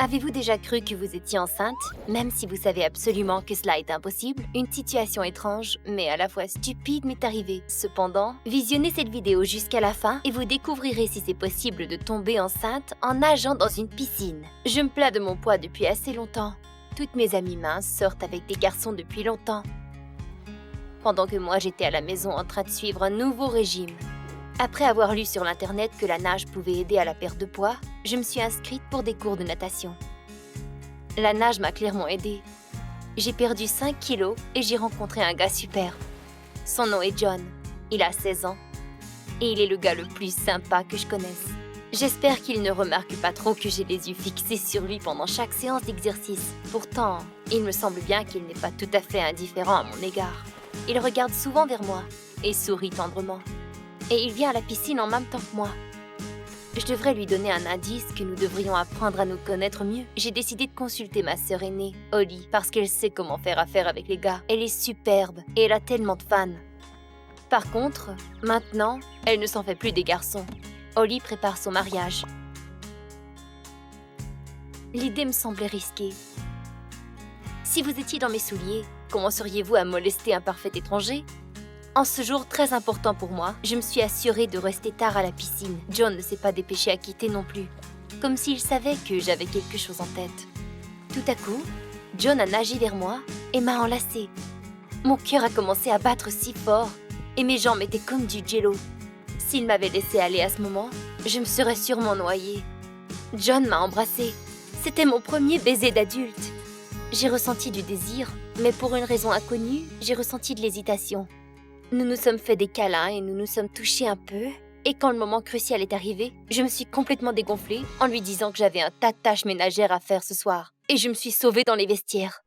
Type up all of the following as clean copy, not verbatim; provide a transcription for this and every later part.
Avez-vous déjà cru que vous étiez enceinte, même si vous savez absolument que cela est impossible? Une situation étrange, mais à la fois stupide, m'est arrivée. Cependant, visionnez cette vidéo jusqu'à la fin et vous découvrirez si c'est possible de tomber enceinte en nageant dans une piscine. Je me plains de mon poids depuis assez longtemps. Toutes mes amies minces sortent avec des garçons depuis longtemps. Pendant que moi j'étais à la maison en train de suivre un nouveau régime. Après avoir lu sur l'internet que la nage pouvait aider à la perte de poids, je me suis inscrite pour des cours de natation. La nage m'a clairement aidée. J'ai perdu 5 kilos et j'ai rencontré un gars super. Son nom est John. Il a 16 ans. Et il est le gars le plus sympa que je connaisse. J'espère qu'il ne remarque pas trop que j'ai les yeux fixés sur lui pendant chaque séance d'exercice. Pourtant, il me semble bien qu'il n'est pas tout à fait indifférent à mon égard. Il regarde souvent vers moi et sourit tendrement. Et il vient à la piscine en même temps que moi. Je devrais lui donner un indice que nous devrions apprendre à nous connaître mieux. J'ai décidé de consulter ma sœur aînée, Holly, parce qu'elle sait comment faire affaire avec les gars. Elle est superbe et elle a tellement de fans. Par contre, maintenant, elle ne s'en fait plus des garçons. Holly prépare son mariage. L'idée me semblait risquée. Si vous étiez dans mes souliers, commenceriez-vous à molester un parfait étranger ? En ce jour très important pour moi, je me suis assurée de rester tard à la piscine. John ne s'est pas dépêché à quitter non plus, comme s'il savait que j'avais quelque chose en tête. Tout à coup, John a nagé vers moi et m'a enlacée. Mon cœur a commencé à battre si fort et mes jambes étaient comme du jello. S'il m'avait laissé aller à ce moment, je me serais sûrement noyée. John m'a embrassée. C'était mon premier baiser d'adulte. J'ai ressenti du désir, mais pour une raison inconnue, j'ai ressenti de l'hésitation. Nous nous sommes fait des câlins et nous nous sommes touchés un peu. Et quand le moment crucial est arrivé, je me suis complètement dégonflée en lui disant que j'avais un tas de tâches ménagères à faire ce soir. Et je me suis sauvée dans les vestiaires.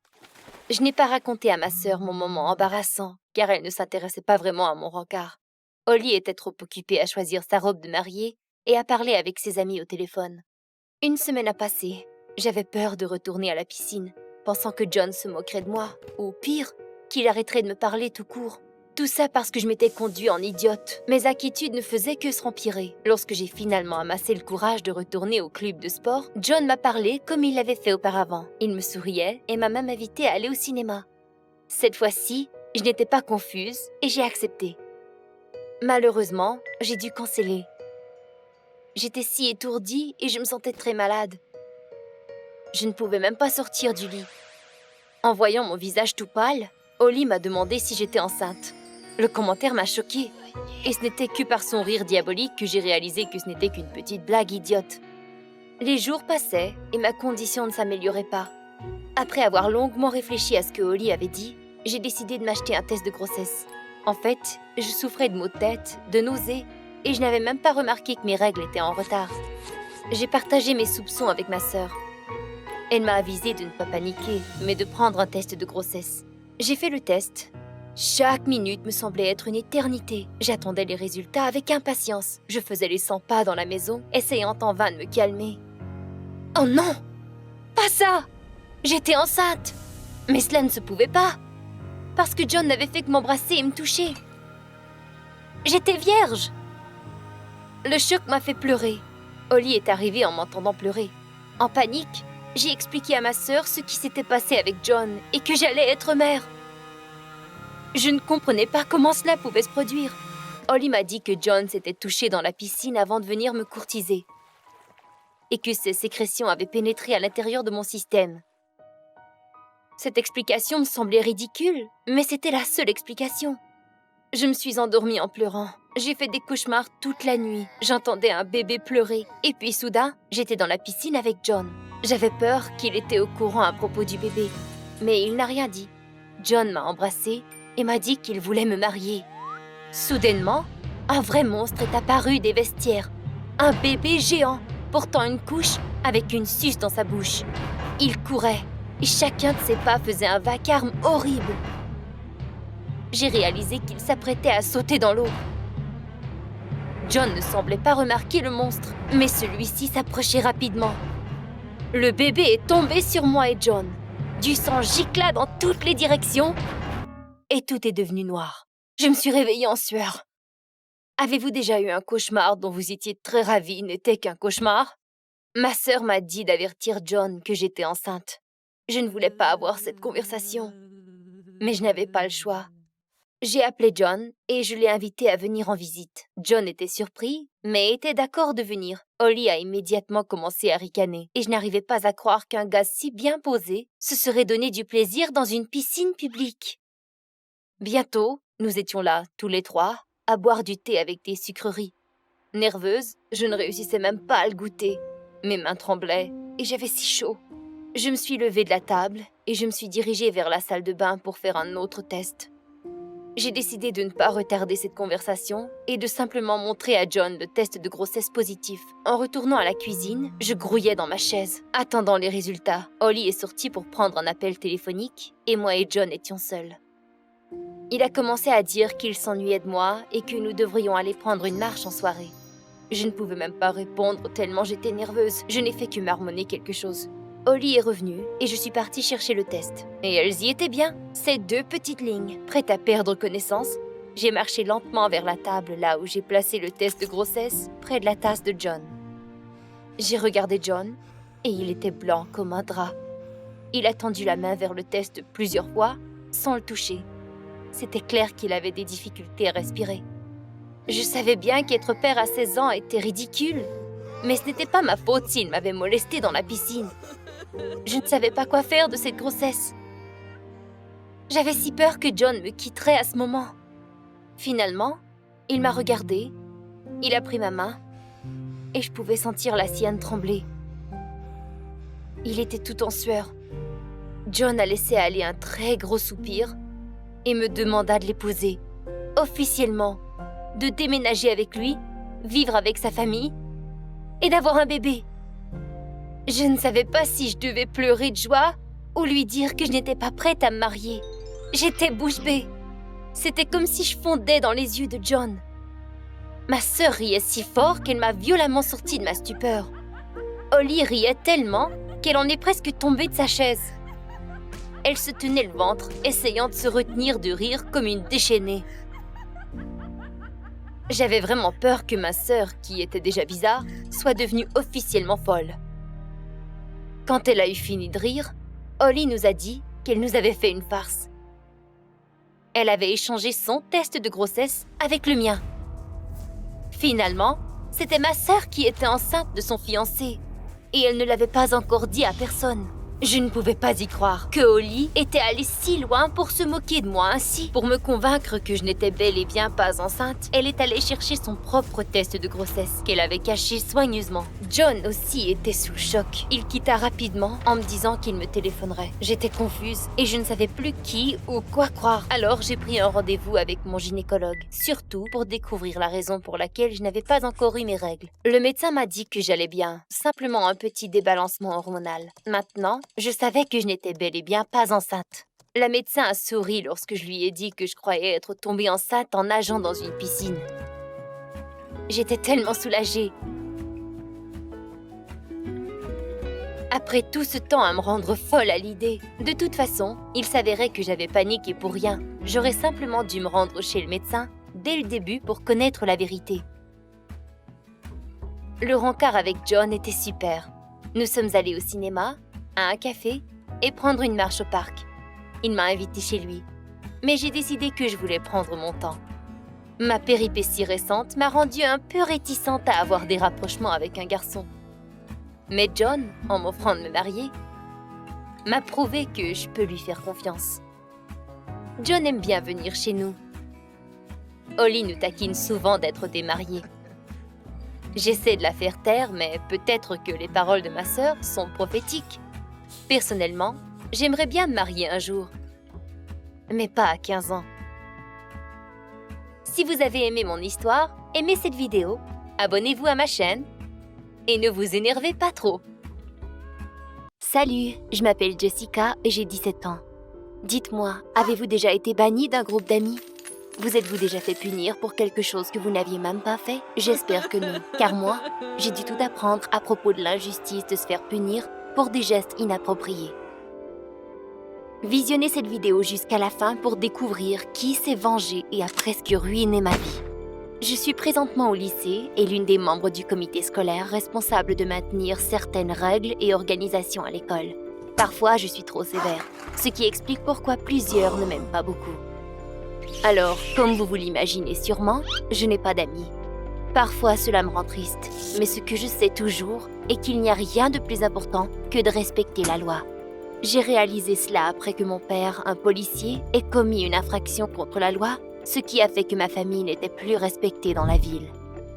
Je n'ai pas raconté à ma sœur mon moment embarrassant, car elle ne s'intéressait pas vraiment à mon rencard. Holly était trop occupée à choisir sa robe de mariée et à parler avec ses amis au téléphone. Une semaine a passé. J'avais peur de retourner à la piscine, pensant que John se moquerait de moi, ou pire, qu'il arrêterait de me parler tout court. Tout ça parce que je m'étais conduite en idiote. Mes inquiétudes ne faisaient que s'empirer. Lorsque j'ai finalement amassé le courage de retourner au club de sport, John m'a parlé comme il l'avait fait auparavant. Il me souriait et m'a même invitée à aller au cinéma. Cette fois-ci, je n'étais pas confuse et j'ai accepté. Malheureusement, j'ai dû canceller. J'étais si étourdie et je me sentais très malade. Je ne pouvais même pas sortir du lit. En voyant mon visage tout pâle, Holly m'a demandé si j'étais enceinte. Le commentaire m'a choquée. Et ce n'était que par son rire diabolique que j'ai réalisé que ce n'était qu'une petite blague idiote. Les jours passaient et ma condition ne s'améliorait pas. Après avoir longuement réfléchi à ce que Holly avait dit, j'ai décidé de m'acheter un test de grossesse. En fait, je souffrais de maux de tête, de nausées, et je n'avais même pas remarqué que mes règles étaient en retard. J'ai partagé mes soupçons avec ma sœur. Elle m'a avisé de ne pas paniquer, mais de prendre un test de grossesse. J'ai fait le test. Chaque minute me semblait être une éternité. J'attendais les résultats avec impatience. Je faisais les 100 pas dans la maison, essayant en vain de me calmer. Oh non! Pas ça! J'étais enceinte! Mais cela ne se pouvait pas, parce que John n'avait fait que m'embrasser et me toucher. J'étais vierge! Le choc m'a fait pleurer. Holly est arrivée en m'entendant pleurer. En panique, j'ai expliqué à ma sœur ce qui s'était passé avec John et que j'allais être mère. Je ne comprenais pas comment cela pouvait se produire. Holly m'a dit que John s'était touché dans la piscine avant de venir me courtiser et que ses sécrétions avaient pénétré à l'intérieur de mon système. Cette explication me semblait ridicule, mais c'était la seule explication. Je me suis endormie en pleurant. J'ai fait des cauchemars toute la nuit. J'entendais un bébé pleurer. Et puis soudain, j'étais dans la piscine avec John. J'avais peur qu'il était au courant à propos du bébé. Mais il n'a rien dit. John m'a embrassée et m'a dit qu'il voulait me marier. Soudainement, un vrai monstre est apparu des vestiaires. Un bébé géant, portant une couche avec une suce dans sa bouche. Il courait et chacun de ses pas faisait un vacarme horrible. J'ai réalisé qu'il s'apprêtait à sauter dans l'eau. John ne semblait pas remarquer le monstre, mais celui-ci s'approchait rapidement. Le bébé est tombé sur moi et John. Du sang gicla dans toutes les directions et tout est devenu noir. Je me suis réveillée en sueur. Avez-vous déjà eu un cauchemar dont vous étiez très ravi n'était qu'un cauchemar? Ma sœur m'a dit d'avertir John que j'étais enceinte. Je ne voulais pas avoir cette conversation, mais je n'avais pas le choix. J'ai appelé John et je l'ai invité à venir en visite. John était surpris, mais était d'accord de venir. Holly a immédiatement commencé à ricaner et je n'arrivais pas à croire qu'un gars si bien posé se serait donné du plaisir dans une piscine publique. Bientôt, nous étions là, tous les trois, à boire du thé avec des sucreries. Nerveuse, je ne réussissais même pas à le goûter. Mes mains tremblaient et j'avais si chaud. Je me suis levée de la table et je me suis dirigée vers la salle de bain pour faire un autre test. J'ai décidé de ne pas retarder cette conversation et de simplement montrer à John le test de grossesse positif. En retournant à la cuisine, je grouillais dans ma chaise, attendant les résultats. Holly est sorti pour prendre un appel téléphonique et moi et John étions seuls. Il a commencé à dire qu'il s'ennuyait de moi et que nous devrions aller prendre une marche en soirée. Je ne pouvais même pas répondre tellement j'étais nerveuse. Je n'ai fait que marmonner quelque chose. Holly est revenue et je suis partie chercher le test. Et elles y étaient bien, ces 2 petites lignes. Prête à perdre connaissance, j'ai marché lentement vers la table là où j'ai placé le test de grossesse, près de la tasse de John. J'ai regardé John et il était blanc comme un drap. Il a tendu la main vers le test plusieurs fois sans le toucher. C'était clair qu'il avait des difficultés à respirer. Je savais bien qu'être père à 16 ans était ridicule, mais ce n'était pas ma faute s'il m'avait molestée dans la piscine. Je ne savais pas quoi faire de cette grossesse. J'avais si peur que John me quitterait à ce moment. Finalement, il m'a regardée, il a pris ma main et je pouvais sentir la sienne trembler. Il était tout en sueur. John a laissé aller un très gros soupir et me demanda de l'épouser, officiellement, de déménager avec lui, vivre avec sa famille et d'avoir un bébé. Je ne savais pas si je devais pleurer de joie ou lui dire que je n'étais pas prête à me marier. J'étais bouche bée. C'était comme si je fondais dans les yeux de John. Ma sœur riait si fort qu'elle m'a violemment sortie de ma stupeur. Holly riait tellement qu'elle en est presque tombée de sa chaise. Elle se tenait le ventre, essayant de se retenir de rire comme une déchaînée. J'avais vraiment peur que ma sœur, qui était déjà bizarre, soit devenue officiellement folle. Quand elle a eu fini de rire, Holly nous a dit qu'elle nous avait fait une farce. Elle avait échangé son test de grossesse avec le mien. Finalement, c'était ma sœur qui était enceinte de son fiancé et elle ne l'avait pas encore dit à personne. Je ne pouvais pas y croire que Holly était allée si loin pour se moquer de moi ainsi. Pour me convaincre que je n'étais bel et bien pas enceinte, elle est allée chercher son propre test de grossesse qu'elle avait caché soigneusement. John aussi était sous le choc. Il quitta rapidement en me disant qu'il me téléphonerait. J'étais confuse et je ne savais plus qui ou quoi croire. Alors j'ai pris un rendez-vous avec mon gynécologue, surtout pour découvrir la raison pour laquelle je n'avais pas encore eu mes règles. Le médecin m'a dit que j'allais bien, simplement un petit débalancement hormonal. Maintenant, je savais que je n'étais bel et bien pas enceinte. La médecin a souri lorsque je lui ai dit que je croyais être tombée enceinte en nageant dans une piscine. J'étais tellement soulagée. Après tout ce temps à me rendre folle à l'idée, de toute façon, il s'avérait que j'avais paniqué pour rien. J'aurais simplement dû me rendre chez le médecin dès le début pour connaître la vérité. Le rencard avec John était super. Nous sommes allés au cinéma, à un café et prendre une marche au parc. Il m'a invitée chez lui, mais j'ai décidé que je voulais prendre mon temps. Ma péripétie récente m'a rendue un peu réticente à avoir des rapprochements avec un garçon. Mais John, en m'offrant de me marier, m'a prouvé que je peux lui faire confiance. John aime bien venir chez nous. Holly nous taquine souvent d'être des mariés. J'essaie de la faire taire, mais peut-être que les paroles de ma sœur sont prophétiques. Personnellement, j'aimerais bien me marier un jour, mais pas à 15 ans. Si vous avez aimé mon histoire, aimez cette vidéo, abonnez-vous à ma chaîne et ne vous énervez pas trop. Salut, je m'appelle Jessica et j'ai 17 ans. Dites-moi, avez-vous déjà été bannie d'un groupe d'amis? Vous êtes-vous déjà fait punir pour quelque chose que vous n'aviez même pas fait? J'espère que non, car moi, j'ai dû tout apprendre à propos de l'injustice de se faire punir pour des gestes inappropriés. Visionnez cette vidéo jusqu'à la fin pour découvrir qui s'est vengé et a presque ruiné ma vie. Je suis présentement au lycée et l'une des membres du comité scolaire responsable de maintenir certaines règles et organisations à l'école. Parfois, je suis trop sévère, ce qui explique pourquoi plusieurs ne m'aiment pas beaucoup. Alors, comme vous l'imaginez sûrement, je n'ai pas d'amis. Parfois, cela me rend triste, mais ce que je sais toujours est qu'il n'y a rien de plus important que de respecter la loi. J'ai réalisé cela après que mon père, un policier, ait commis une infraction contre la loi, ce qui a fait que ma famille n'était plus respectée dans la ville.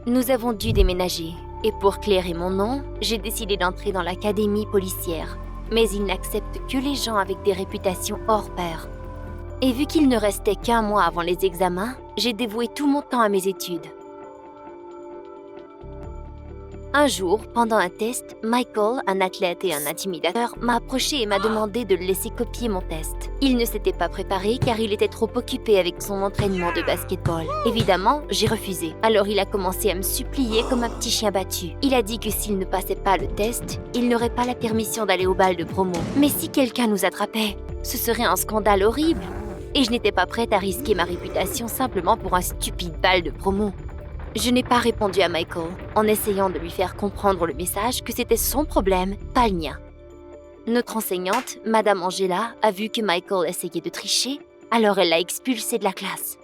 Nous avons dû déménager, et pour clairer mon nom, j'ai décidé d'entrer dans l'académie policière. Mais ils n'acceptent que les gens avec des réputations hors pair. Et vu qu'il ne restait qu'un mois avant les examens, j'ai dévoué tout mon temps à mes études. Un jour, pendant un test, Michael, un athlète et un intimidateur, m'a approché et m'a demandé de le laisser copier mon test. Il ne s'était pas préparé car il était trop occupé avec son entraînement de basketball. Évidemment, j'ai refusé. Alors il a commencé à me supplier comme un petit chien battu. Il a dit que s'il ne passait pas le test, il n'aurait pas la permission d'aller au bal de promo. Mais si quelqu'un nous attrapait, ce serait un scandale horrible. Et je n'étais pas prête à risquer ma réputation simplement pour un stupide bal de promo. Je n'ai pas répondu à Michael, en essayant de lui faire comprendre le message que c'était son problème, pas le mien. Notre enseignante, Madame Angela, a vu que Michael essayait de tricher, alors elle l'a expulsé de la classe.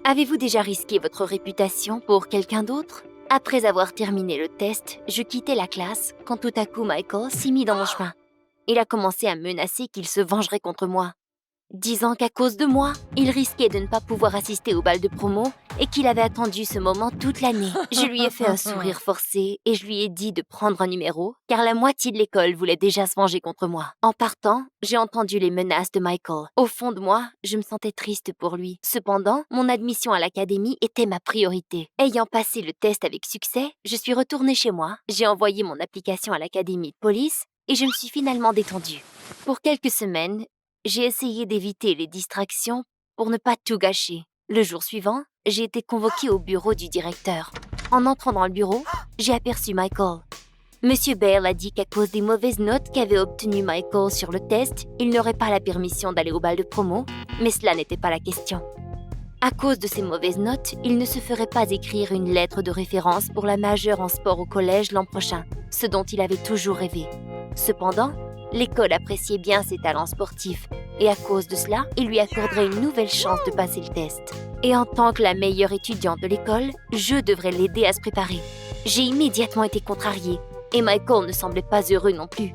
Avez-vous déjà risqué votre réputation pour quelqu'un d'autre? Après avoir terminé le test, je quittais la classe quand tout à coup Michael s'est mis dans mon chemin. Il a commencé à menacer qu'il se vengerait contre moi, disant qu'à cause de moi, il risquait de ne pas pouvoir assister au bal de promo et qu'il avait attendu ce moment toute l'année. Je lui ai fait un sourire forcé et je lui ai dit de prendre un numéro, car la moitié de l'école voulait déjà se venger contre moi. En partant, j'ai entendu les menaces de Michael. Au fond de moi, je me sentais triste pour lui. Cependant, mon admission à l'académie était ma priorité. Ayant passé le test avec succès, je suis retournée chez moi, j'ai envoyé mon application à l'académie de police et je me suis finalement détendue. Pour quelques semaines, j'ai essayé d'éviter les distractions pour ne pas tout gâcher. Le jour suivant, j'ai été convoquée au bureau du directeur. En entrant dans le bureau, j'ai aperçu Michael. Monsieur Bale a dit qu'à cause des mauvaises notes qu'avait obtenues Michael sur le test, il n'aurait pas la permission d'aller au bal de promo, mais cela n'était pas la question. À cause de ces mauvaises notes, il ne se ferait pas écrire une lettre de référence pour la majeure en sport au collège l'an prochain, ce dont il avait toujours rêvé. Cependant, l'école appréciait bien ses talents sportifs et à cause de cela, il lui accorderait une nouvelle chance de passer le test. Et en tant que la meilleure étudiante de l'école, je devrais l'aider à se préparer. J'ai immédiatement été contrariée et Michael ne semblait pas heureux non plus.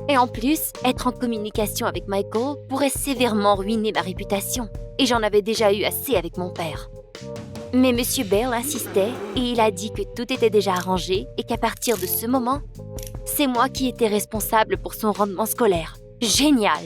Et en plus, être en communication avec Michael pourrait sévèrement ruiner ma réputation et j'en avais déjà eu assez avec mon père. Mais Monsieur Bale insistait et il a dit que tout était déjà arrangé et qu'à partir de ce moment, c'est moi qui étais responsable pour son rendement scolaire. Génial!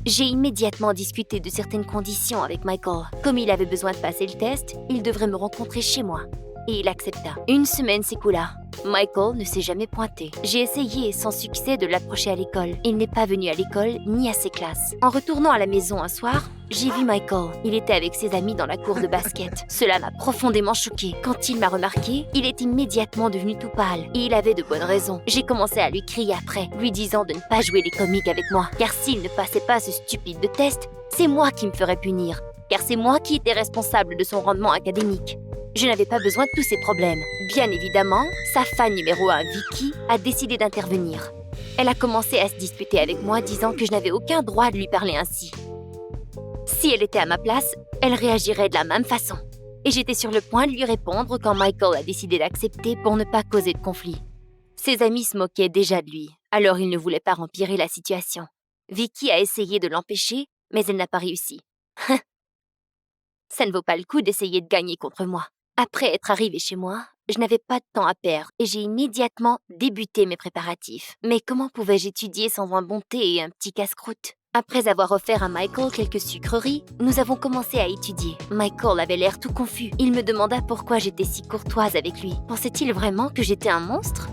J'ai immédiatement discuté de certaines conditions avec Michael. Comme il avait besoin de passer le test, il devrait me rencontrer chez moi. Et il accepta. Une semaine s'écoula. Michael ne s'est jamais pointé. J'ai essayé sans succès de l'approcher à l'école. Il n'est pas venu à l'école ni à ses classes. En retournant à la maison un soir, j'ai vu Michael. Il était avec ses amis dans la cour de basket. Cela m'a profondément choquée. Quand il m'a remarqué, il est immédiatement devenu tout pâle. Et il avait de bonnes raisons. J'ai commencé à lui crier après, lui disant de ne pas jouer les comiques avec moi. Car s'il ne passait pas ce stupide de test, c'est moi qui me ferais punir. Car c'est moi qui étais responsable de son rendement académique. Je n'avais pas besoin de tous ces problèmes. Bien évidemment, sa fan numéro 1, Vicky, a décidé d'intervenir. Elle a commencé à se disputer avec moi, disant que je n'avais aucun droit de lui parler ainsi. Si elle était à ma place, elle réagirait de la même façon. Et j'étais sur le point de lui répondre quand Michael a décidé d'accepter pour ne pas causer de conflit. Ses amis se moquaient déjà de lui, alors il ne voulait pas empirer la situation. Vicky a essayé de l'empêcher, mais elle n'a pas réussi. Ça ne vaut pas le coup d'essayer de gagner contre moi. Après être arrivée chez moi, je n'avais pas de temps à perdre et j'ai immédiatement débuté mes préparatifs. Mais comment pouvais-je étudier sans un bon thé et un petit casse-croûte? Après avoir offert à Michael quelques sucreries, nous avons commencé à étudier. Michael avait l'air tout confus. Il me demanda pourquoi j'étais si courtoise avec lui. Pensait-il vraiment que j'étais un monstre?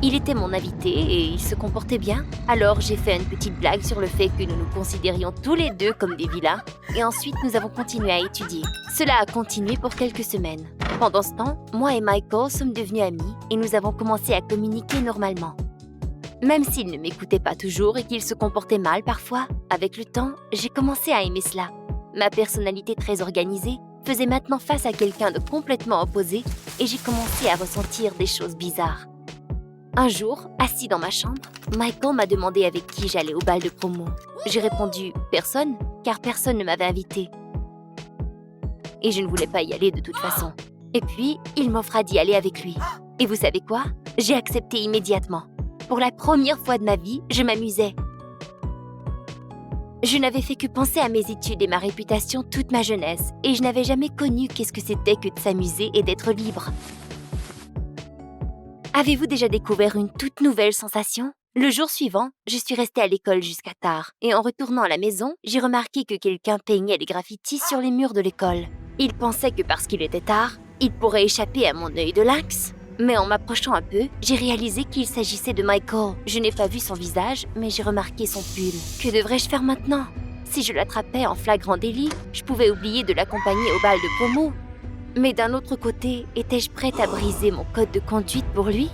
Il était mon invité et il se comportait bien. Alors j'ai fait une petite blague sur le fait que nous nous considérions tous les deux comme des vilains. Et ensuite nous avons continué à étudier. Cela a continué pour quelques semaines. Pendant ce temps, moi et Michael sommes devenus amis et nous avons commencé à communiquer normalement. Même s'il ne m'écoutait pas toujours et qu'il se comportait mal parfois, avec le temps, j'ai commencé à aimer cela. Ma personnalité très organisée faisais maintenant face à quelqu'un de complètement opposé et j'ai commencé à ressentir des choses bizarres. Un jour, assis dans ma chambre, Michael m'a demandé avec qui j'allais au bal de promo. J'ai répondu « personne » car personne ne m'avait invité. Et je ne voulais pas y aller de toute façon. Et puis, il m'offra d'y aller avec lui. Et vous savez quoi? J'ai accepté immédiatement. Pour la première fois de ma vie, je m'amusais. Je n'avais fait que penser à mes études et ma réputation toute ma jeunesse, et je n'avais jamais connu qu'est-ce que c'était que de s'amuser et d'être libre. Avez-vous déjà découvert une toute nouvelle sensation? Le jour suivant, je suis restée à l'école jusqu'à tard, et en retournant à la maison, j'ai remarqué que quelqu'un peignait des graffitis sur les murs de l'école. Il pensait que parce qu'il était tard, il pourrait échapper à mon œil de lynx. Mais en m'approchant un peu, j'ai réalisé qu'il s'agissait de Michael. Je n'ai pas vu son visage, mais j'ai remarqué son pull. Que devrais-je faire maintenant? Si je l'attrapais en flagrant délit, je pouvais oublier de l'accompagner au bal de promo. Mais d'un autre côté, étais-je prête à briser mon code de conduite pour lui?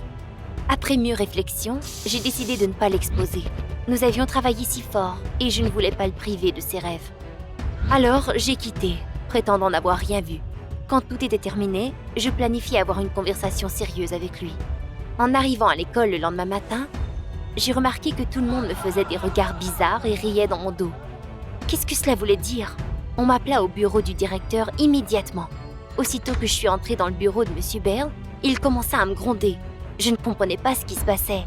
Après mûre réflexion, j'ai décidé de ne pas l'exposer. Nous avions travaillé si fort et je ne voulais pas le priver de ses rêves. Alors, j'ai quitté, prétendant n'avoir rien vu. Quand tout était terminé, je planifiais avoir une conversation sérieuse avec lui. En arrivant à l'école le lendemain matin, j'ai remarqué que tout le monde me faisait des regards bizarres et riait dans mon dos. Qu'est-ce que cela voulait dire? On m'appela au bureau du directeur immédiatement. Aussitôt que je suis entrée dans le bureau de M. Bale, il commença à me gronder. Je ne comprenais pas ce qui se passait.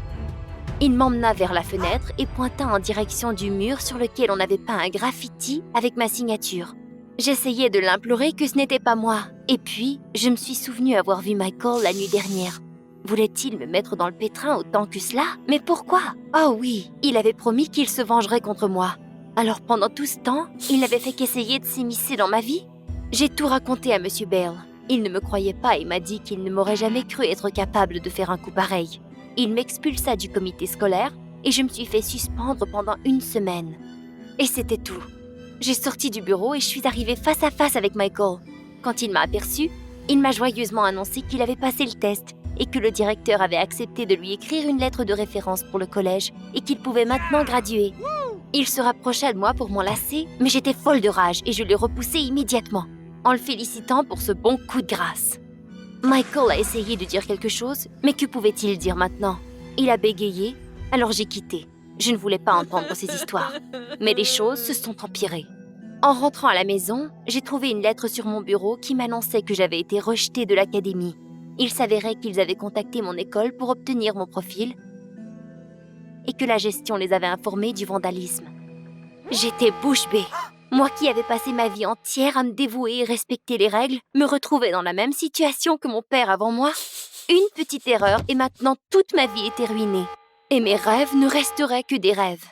Il m'emmena vers la fenêtre et pointa en direction du mur sur lequel on avait peint un graffiti avec ma signature. J'essayais de l'implorer que ce n'était pas moi. Et puis, je me suis souvenue avoir vu Michael la nuit dernière. Voulait-il me mettre dans le pétrin autant que cela? Mais pourquoi? Oh oui, il avait promis qu'il se vengerait contre moi. Alors pendant tout ce temps, il n'avait fait qu'essayer de s'immiscer dans ma vie? J'ai tout raconté à M. Bale. Il ne me croyait pas et m'a dit qu'il ne m'aurait jamais cru être capable de faire un coup pareil. Il m'expulsa du comité scolaire et je me suis fait suspendre pendant 1 semaine. Et c'était tout. J'ai sorti du bureau et je suis arrivée face à face avec Michael. Quand il m'a aperçue, il m'a joyeusement annoncé qu'il avait passé le test et que le directeur avait accepté de lui écrire une lettre de référence pour le collège et qu'il pouvait maintenant graduer. Il se rapprocha de moi pour m'enlacer, mais j'étais folle de rage et je l'ai repoussé immédiatement, en le félicitant pour ce bon coup de grâce. Michael a essayé de dire quelque chose, mais que pouvait-il dire maintenant? Il a bégayé, alors j'ai quitté. Je ne voulais pas entendre ces histoires, mais les choses se sont empirées. En rentrant à la maison, j'ai trouvé une lettre sur mon bureau qui m'annonçait que j'avais été rejetée de l'académie. Il s'avérait qu'ils avaient contacté mon école pour obtenir mon profil et que la gestion les avait informés du vandalisme. J'étais bouche bée. Moi qui avais passé ma vie entière à me dévouer et respecter les règles, me retrouvais dans la même situation que mon père avant moi. Une petite erreur et maintenant toute ma vie était ruinée. Et mes rêves ne resteraient que des rêves.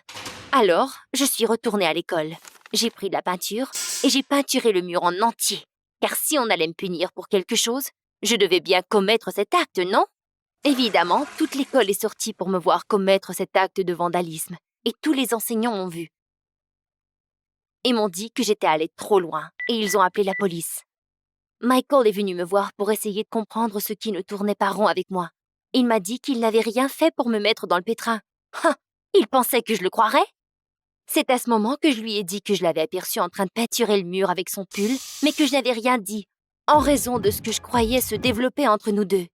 Alors, je suis retournée à l'école. J'ai pris de la peinture et j'ai peinturé le mur en entier. Car si on allait me punir pour quelque chose, je devais bien commettre cet acte, non? Évidemment, toute l'école est sortie pour me voir commettre cet acte de vandalisme. Et tous les enseignants m'ont vu. Et m'ont dit que j'étais allée trop loin. Et ils ont appelé la police. Michael est venu me voir pour essayer de comprendre ce qui ne tournait pas rond avec moi. Il m'a dit qu'il n'avait rien fait pour me mettre dans le pétrin. Ah, il pensait que je le croirais? C'est à ce moment que je lui ai dit que je l'avais aperçu en train de peinturer le mur avec son pull, mais que je n'avais rien dit, en raison de ce que je croyais se développer entre nous deux.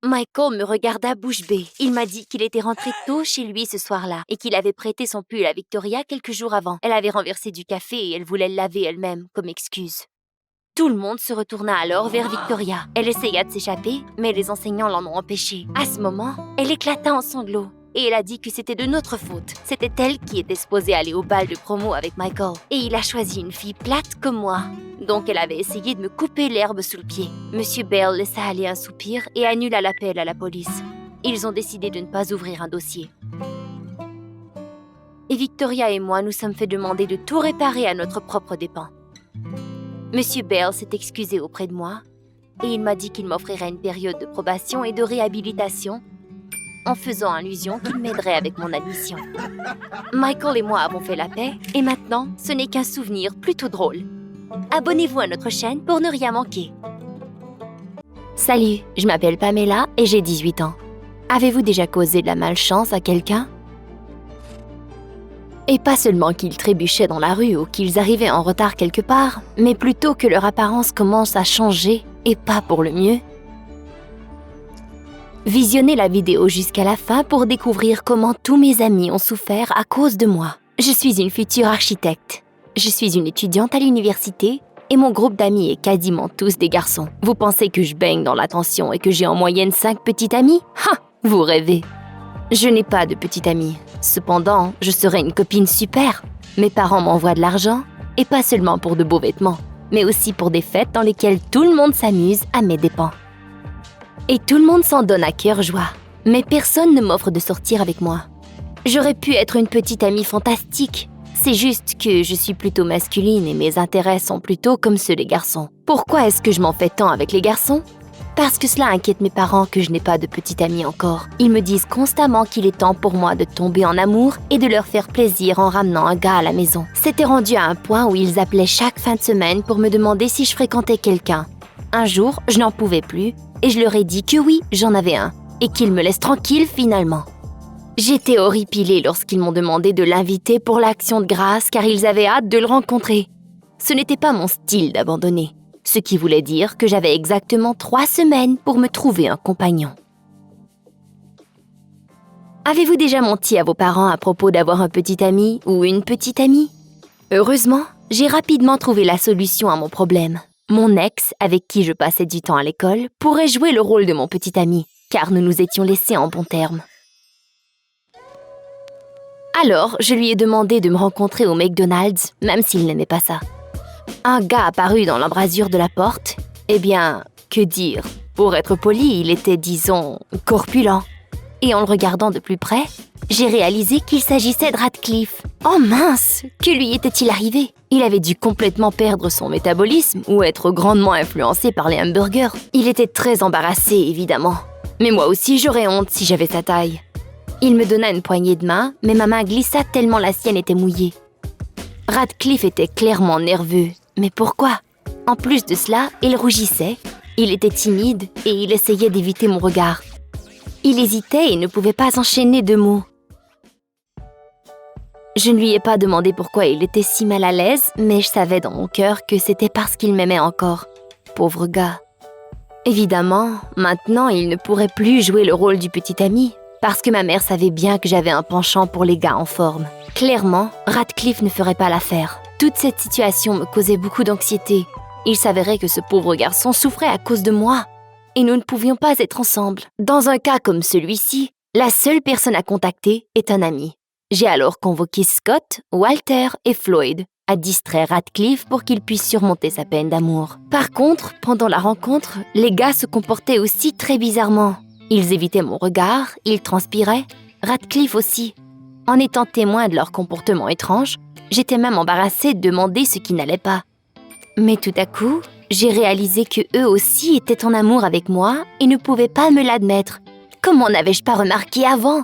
Michael me regarda bouche bée. Il m'a dit qu'il était rentré tôt chez lui ce soir-là et qu'il avait prêté son pull à Victoria quelques jours avant. Elle avait renversé du café et elle voulait le laver elle-même, comme excuse. Tout le monde se retourna alors vers Victoria. Elle essaya de s'échapper, mais les enseignants l'en ont empêchée. À ce moment, elle éclata en sanglots. Et elle a dit que c'était de notre faute. C'était elle qui était supposée aller au bal de promo avec Michael. Et il a choisi une fille plate comme moi. Donc elle avait essayé de me couper l'herbe sous le pied. Monsieur Bale laissa aller un soupir et annula l'appel à la police. Ils ont décidé de ne pas ouvrir un dossier. Et Victoria et moi nous sommes fait demander de tout réparer à notre propre dépens. Monsieur Bale s'est excusé auprès de moi et il m'a dit qu'il m'offrirait une période de probation et de réhabilitation en faisant allusion qu'il m'aiderait avec mon admission. Michael et moi avons fait la paix et maintenant, ce n'est qu'un souvenir plutôt drôle. Abonnez-vous à notre chaîne pour ne rien manquer. Salut, je m'appelle Pamela et j'ai 18 ans. Avez-vous déjà causé de la malchance à quelqu'un? Et pas seulement qu'ils trébuchaient dans la rue ou qu'ils arrivaient en retard quelque part, mais plutôt que leur apparence commence à changer, et pas pour le mieux. Visionnez la vidéo jusqu'à la fin pour découvrir comment tous mes amis ont souffert à cause de moi. Je suis une future architecte. Je suis une étudiante à l'université et mon groupe d'amis est quasiment tous des garçons. Vous pensez que je baigne dans l'attention et que j'ai en moyenne 5 petits amis? Ha! Vous rêvez. Je n'ai pas de petits amis. Cependant, je serais une copine super. Mes parents m'envoient de l'argent, et pas seulement pour de beaux vêtements, mais aussi pour des fêtes dans lesquelles tout le monde s'amuse à mes dépens. Et tout le monde s'en donne à cœur joie, mais personne ne m'offre de sortir avec moi. J'aurais pu être une petite amie fantastique. C'est juste que je suis plutôt masculine et mes intérêts sont plutôt comme ceux des garçons. Pourquoi est-ce que je m'en fais tant avec les garçons? Parce que cela inquiète mes parents que je n'ai pas de petite amie encore. Ils me disent constamment qu'il est temps pour moi de tomber en amour et de leur faire plaisir en ramenant un gars à la maison. C'était rendu à un point où ils appelaient chaque fin de semaine pour me demander si je fréquentais quelqu'un. Un jour, je n'en pouvais plus et je leur ai dit que oui, j'en avais un et qu'ils me laissent tranquille finalement. J'étais horripilée lorsqu'ils m'ont demandé de l'inviter pour l'Action de grâce car ils avaient hâte de le rencontrer. Ce n'était pas mon style d'abandonner. Ce qui voulait dire que j'avais exactement 3 semaines pour me trouver un compagnon. Avez-vous déjà menti à vos parents à propos d'avoir un petit ami ou une petite amie? Heureusement, j'ai rapidement trouvé la solution à mon problème. Mon ex, avec qui je passais du temps à l'école, pourrait jouer le rôle de mon petit ami, car nous nous étions laissés en bons termes. Alors, je lui ai demandé de me rencontrer au McDonald's, même s'il n'aimait pas ça. Un gars apparut dans l'embrasure de la porte. Eh bien, que dire? Pour être poli, il était, disons, corpulent. Et en le regardant de plus près, j'ai réalisé qu'il s'agissait de Radcliffe. Oh mince! Que lui était-il arrivé? Il avait dû complètement perdre son métabolisme ou être grandement influencé par les hamburgers. Il était très embarrassé, évidemment. Mais moi aussi, j'aurais honte si j'avais sa taille. Il me donna une poignée de main, mais ma main glissa tellement la sienne était mouillée. Radcliffe était clairement nerveux. Mais pourquoi? En plus de cela, il rougissait, il était timide et il essayait d'éviter mon regard. Il hésitait et ne pouvait pas enchaîner 2 mots. Je ne lui ai pas demandé pourquoi il était si mal à l'aise, mais je savais dans mon cœur que c'était parce qu'il m'aimait encore. Pauvre gars. Évidemment, maintenant, il ne pourrait plus jouer le rôle du petit ami, parce que ma mère savait bien que j'avais un penchant pour les gars en forme. Clairement, Radcliffe ne ferait pas l'affaire. Toute cette situation me causait beaucoup d'anxiété. Il s'avérait que ce pauvre garçon souffrait à cause de moi. Et nous ne pouvions pas être ensemble. Dans un cas comme celui-ci, la seule personne à contacter est un ami. J'ai alors convoqué Scott, Walter et Floyd à distraire Radcliffe pour qu'il puisse surmonter sa peine d'amour. Par contre, pendant la rencontre, les gars se comportaient aussi très bizarrement. Ils évitaient mon regard, ils transpiraient, Radcliffe aussi. En étant témoin de leur comportement étrange, j'étais même embarrassée de demander ce qui n'allait pas. Mais tout à coup, j'ai réalisé que eux aussi étaient en amour avec moi et ne pouvaient pas me l'admettre. Comment n'avais-je pas remarqué avant?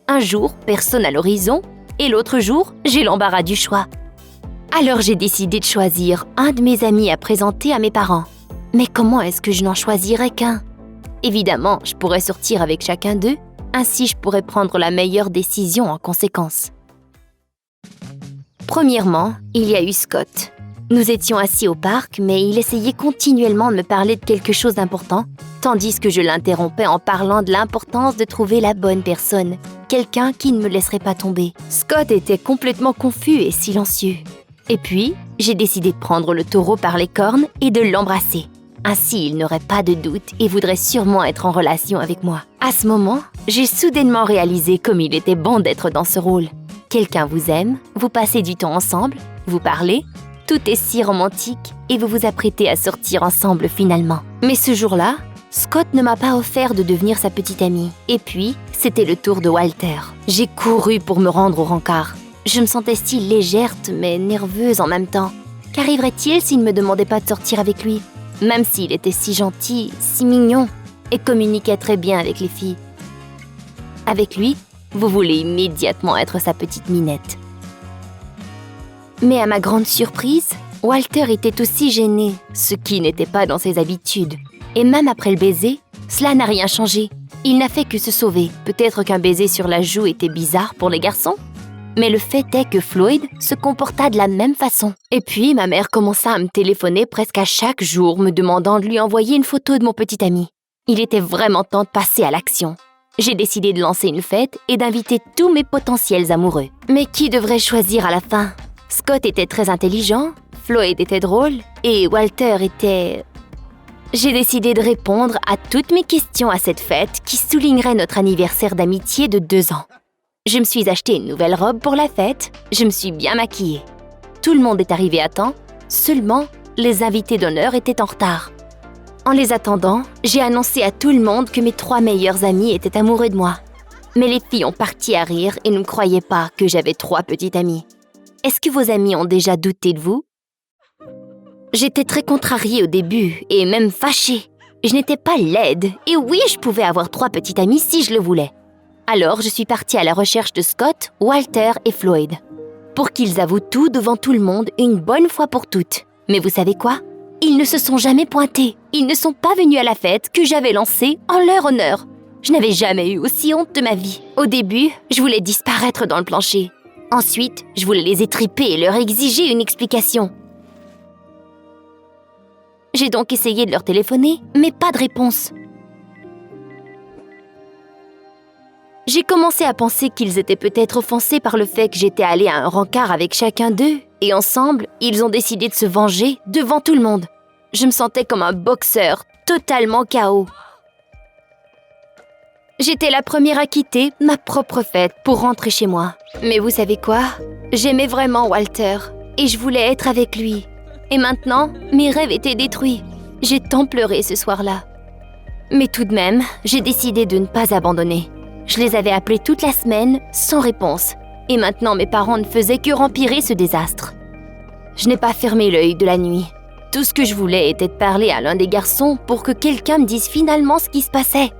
Un jour, personne à l'horizon, et l'autre jour, j'ai l'embarras du choix. Alors j'ai décidé de choisir un de mes amis à présenter à mes parents. Mais comment est-ce que je n'en choisirais qu'un? Évidemment, je pourrais sortir avec chacun d'eux, ainsi je pourrais prendre la meilleure décision en conséquence. Premièrement, il y a eu Scott. Nous étions assis au parc, mais il essayait continuellement de me parler de quelque chose d'important, tandis que je l'interrompais en parlant de l'importance de trouver la bonne personne, quelqu'un qui ne me laisserait pas tomber. Scott était complètement confus et silencieux. Et puis, j'ai décidé de prendre le taureau par les cornes et de l'embrasser. Ainsi, il n'aurait pas de doute et voudrait sûrement être en relation avec moi. À ce moment, j'ai soudainement réalisé comme il était bon d'être dans ce rôle. Quelqu'un vous aime, vous passez du temps ensemble, vous parlez, tout est si romantique et vous vous apprêtez à sortir ensemble finalement. Mais ce jour-là, Scott ne m'a pas offert de devenir sa petite amie. Et puis, c'était le tour de Walter. J'ai couru pour me rendre au rencard. Je me sentais si légère mais nerveuse en même temps. Qu'arriverait-il s'il ne me demandait pas de sortir avec lui? Même s'il était si gentil, si mignon et communiquait très bien avec les filles. Avec lui, vous voulez immédiatement être sa petite minette. Mais à ma grande surprise, Walter était aussi gêné, ce qui n'était pas dans ses habitudes. Et même après le baiser, cela n'a rien changé. Il n'a fait que se sauver. Peut-être qu'un baiser sur la joue était bizarre pour les garçons? Mais le fait est que Floyd se comporta de la même façon. Et puis, ma mère commença à me téléphoner presque à chaque jour, me demandant de lui envoyer une photo de mon petit ami. Il était vraiment temps de passer à l'action. J'ai décidé de lancer une fête et d'inviter tous mes potentiels amoureux. Mais qui devrais choisir à la fin? Scott était très intelligent, Floyd était drôle et Walter était... J'ai décidé de répondre à toutes mes questions à cette fête qui soulignerait notre anniversaire d'amitié de 2 ans. Je me suis acheté une nouvelle robe pour la fête, je me suis bien maquillée. Tout le monde est arrivé à temps, seulement les invités d'honneur étaient en retard. En les attendant, j'ai annoncé à tout le monde que mes 3 meilleurs amis étaient amoureux de moi. Mais les filles ont parti à rire et ne croyaient pas que j'avais 3 petits amis. Est-ce que vos amis ont déjà douté de vous? J'étais très contrariée au début et même fâchée. Je n'étais pas laide et oui, je pouvais avoir 3 petits amis si je le voulais. Alors, je suis partie à la recherche de Scott, Walter et Floyd. Pour qu'ils avouent tout devant tout le monde une bonne fois pour toutes. Mais vous savez quoi? Ils ne se sont jamais pointés. Ils ne sont pas venus à la fête que j'avais lancée en leur honneur. Je n'avais jamais eu aussi honte de ma vie. Au début, je voulais disparaître dans le plancher. Ensuite, je voulais les étriper et leur exiger une explication. J'ai donc essayé de leur téléphoner, mais pas de réponse. J'ai commencé à penser qu'ils étaient peut-être offensés par le fait que j'étais allée à un rencard avec chacun d'eux, et ensemble, ils ont décidé de se venger devant tout le monde. Je me sentais comme un boxeur, totalement KO. J'étais la première à quitter ma propre fête pour rentrer chez moi. Mais vous savez quoi? J'aimais vraiment Walter, et je voulais être avec lui. Et maintenant, mes rêves étaient détruits. J'ai tant pleuré ce soir-là. Mais tout de même, j'ai décidé de ne pas abandonner. Je les avais appelés toute la semaine, sans réponse. Et maintenant, mes parents ne faisaient que empirer ce désastre. Je n'ai pas fermé l'œil de la nuit. Tout ce que je voulais était de parler à l'un des garçons pour que quelqu'un me dise finalement ce qui se passait.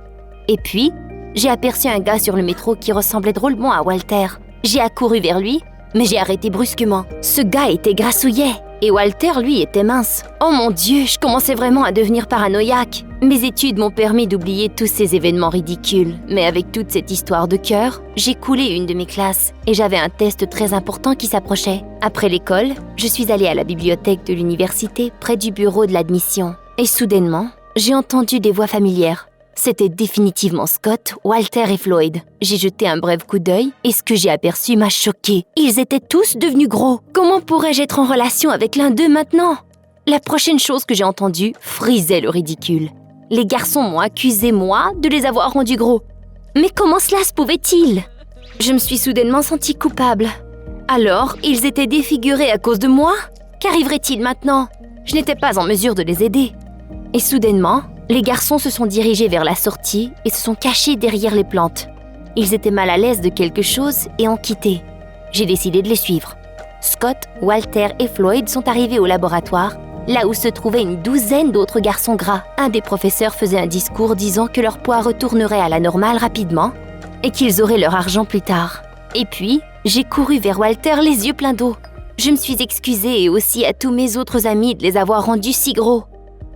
Et puis, j'ai aperçu un gars sur le métro qui ressemblait drôlement à Walter. J'ai accouru vers lui, mais j'ai arrêté brusquement. Ce gars était grassouillet. Et Walter, lui, était mince. Oh mon Dieu, je commençais vraiment à devenir paranoïaque. Mes études m'ont permis d'oublier tous ces événements ridicules. Mais avec toute cette histoire de cœur, j'ai coulé une de mes classes et j'avais un test très important qui s'approchait. Après l'école, je suis allée à la bibliothèque de l'université près du bureau de l'admission. Et soudainement, j'ai entendu des voix familières. C'était définitivement Scott, Walter et Floyd. J'ai jeté un bref coup d'œil et ce que j'ai aperçu m'a choquée. Ils étaient tous devenus gros. Comment pourrais-je être en relation avec l'un d'eux maintenant? La prochaine chose que j'ai entendue frisait le ridicule. Les garçons m'ont accusé, moi, de les avoir rendus gros. Mais comment cela se pouvait-il? Je me suis soudainement sentie coupable. Alors, ils étaient défigurés à cause de moi? Qu'arriverait-il maintenant? Je n'étais pas en mesure de les aider. Et soudainement, les garçons se sont dirigés vers la sortie et se sont cachés derrière les plantes. Ils étaient mal à l'aise de quelque chose et ont quitté. J'ai décidé de les suivre. Scott, Walter et Floyd sont arrivés au laboratoire, là où se trouvaient une douzaine d'autres garçons gras. Un des professeurs faisait un discours disant que leur poids retournerait à la normale rapidement et qu'ils auraient leur argent plus tard. Et puis, j'ai couru vers Walter les yeux pleins d'eau. Je me suis excusée et aussi à tous mes autres amis de les avoir rendus si gros.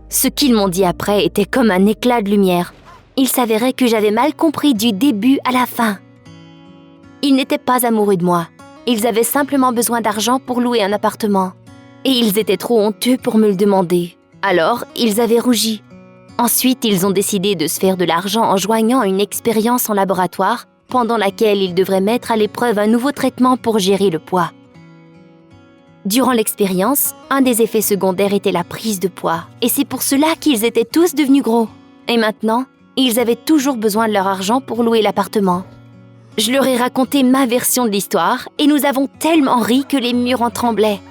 Ce qu'ils m'ont dit après était comme un éclat de lumière. Il s'avérait que j'avais mal compris du début à la fin. Ils n'étaient pas amoureux de moi. Ils avaient simplement besoin d'argent pour louer un appartement. Et ils étaient trop honteux pour me le demander. Alors, ils avaient rougi. Ensuite, ils ont décidé de se faire de l'argent en joignant une expérience en laboratoire pendant laquelle ils devraient mettre à l'épreuve un nouveau traitement pour gérer le poids. Durant l'expérience, un des effets secondaires était la prise de poids, et c'est pour cela qu'ils étaient tous devenus gros. Et maintenant, ils avaient toujours besoin de leur argent pour louer l'appartement. Je leur ai raconté ma version de l'histoire, et nous avons tellement ri que les murs en tremblaient.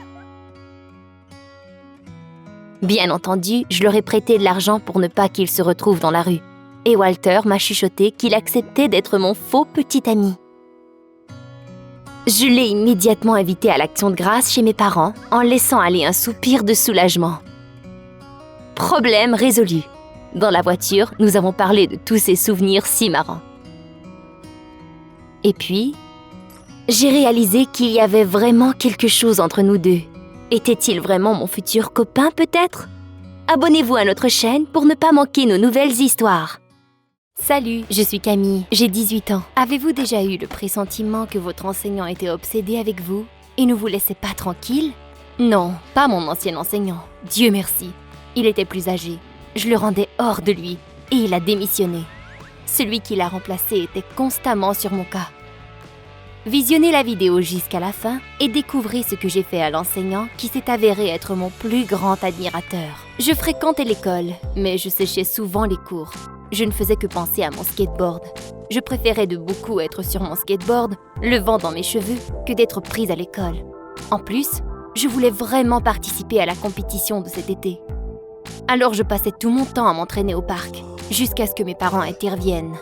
Bien entendu, je leur ai prêté de l'argent pour ne pas qu'ils se retrouvent dans la rue. Et Walter m'a chuchoté qu'il acceptait d'être mon faux petit ami. Je l'ai immédiatement invité à l'Action de grâce chez mes parents en laissant aller un soupir de soulagement. Problème résolu. Dans la voiture, nous avons parlé de tous ces souvenirs si marrants. Et puis, j'ai réalisé qu'il y avait vraiment quelque chose entre nous deux. Était-il vraiment mon futur copain peut-être? Abonnez-vous à notre chaîne pour ne pas manquer nos nouvelles histoires. Salut, je suis Camille, j'ai 18 ans. Avez-vous déjà eu le pressentiment que votre enseignant était obsédé avec vous et ne vous laissait pas tranquille? Non, pas mon ancien enseignant, Dieu merci. Il était plus âgé, je le rendais hors de lui et il a démissionné. Celui qui l'a remplacé était constamment sur mon cas. Visionnez la vidéo jusqu'à la fin et découvrez ce que j'ai fait à l'enseignant qui s'est avéré être mon plus grand admirateur. Je fréquentais l'école, mais je séchais souvent les cours. Je ne faisais que penser à mon skateboard. Je préférais de beaucoup être sur mon skateboard, le vent dans mes cheveux, que d'être prise à l'école. En plus, je voulais vraiment participer à la compétition de cet été. Alors je passais tout mon temps à m'entraîner au parc, jusqu'à ce que mes parents interviennent.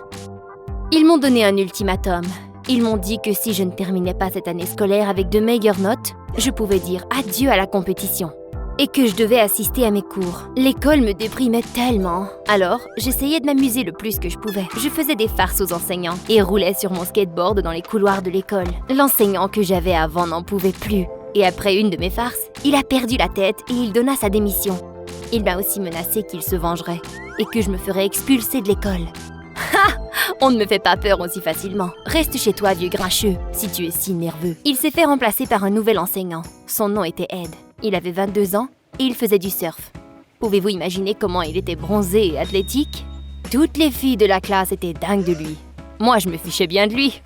Ils m'ont donné un ultimatum. Ils m'ont dit que si je ne terminais pas cette année scolaire avec de meilleures notes, je pouvais dire adieu à la compétition. Et que je devais assister à mes cours. L'école me déprimait tellement. Alors, j'essayais de m'amuser le plus que je pouvais. Je faisais des farces aux enseignants et roulais sur mon skateboard dans les couloirs de l'école. L'enseignant que j'avais avant n'en pouvait plus. Et après une de mes farces, il a perdu la tête et il donna sa démission. Il m'a aussi menacé qu'il se vengerait et que je me ferais expulser de l'école. Ha! On ne me fait pas peur aussi facilement. Reste chez toi, vieux grincheux, si tu es si nerveux. Il s'est fait remplacer par un nouvel enseignant. Son nom était Ed. Il avait 22 ans et il faisait du surf. Pouvez-vous imaginer comment il était bronzé et athlétique? Toutes les filles de la classe étaient dingues de lui. Moi, je me fichais bien de lui.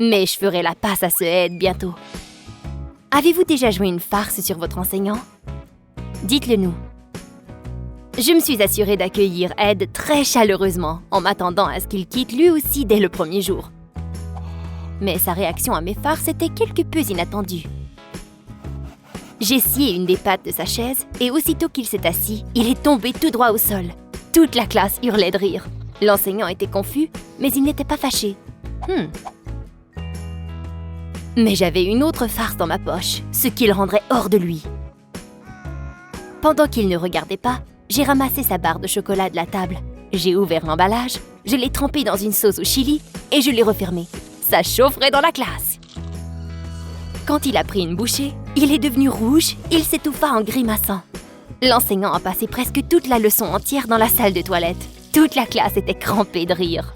Mais je ferai la passe à ce Ed bientôt. Avez-vous déjà joué une farce sur votre enseignant? Dites-le nous. Je me suis assurée d'accueillir Ed très chaleureusement en m'attendant à ce qu'il quitte lui aussi dès le premier jour. Mais sa réaction à mes farces était quelque peu inattendue. J'ai scié une des pattes de sa chaise et aussitôt qu'il s'est assis, il est tombé tout droit au sol. Toute la classe hurlait de rire. L'enseignant était confus, mais il n'était pas fâché. Mais j'avais une autre farce dans ma poche, ce qui le rendrait hors de lui. Pendant qu'il ne regardait pas, j'ai ramassé sa barre de chocolat de la table. J'ai ouvert l'emballage, je l'ai trempé dans une sauce au chili et je l'ai refermé. Ça chaufferait dans la classe. Quand il a pris une bouchée, il est devenu rouge, il s'étouffa en grimaçant. L'enseignant a passé presque toute la leçon entière dans la salle de toilette. Toute la classe était crampée de rire.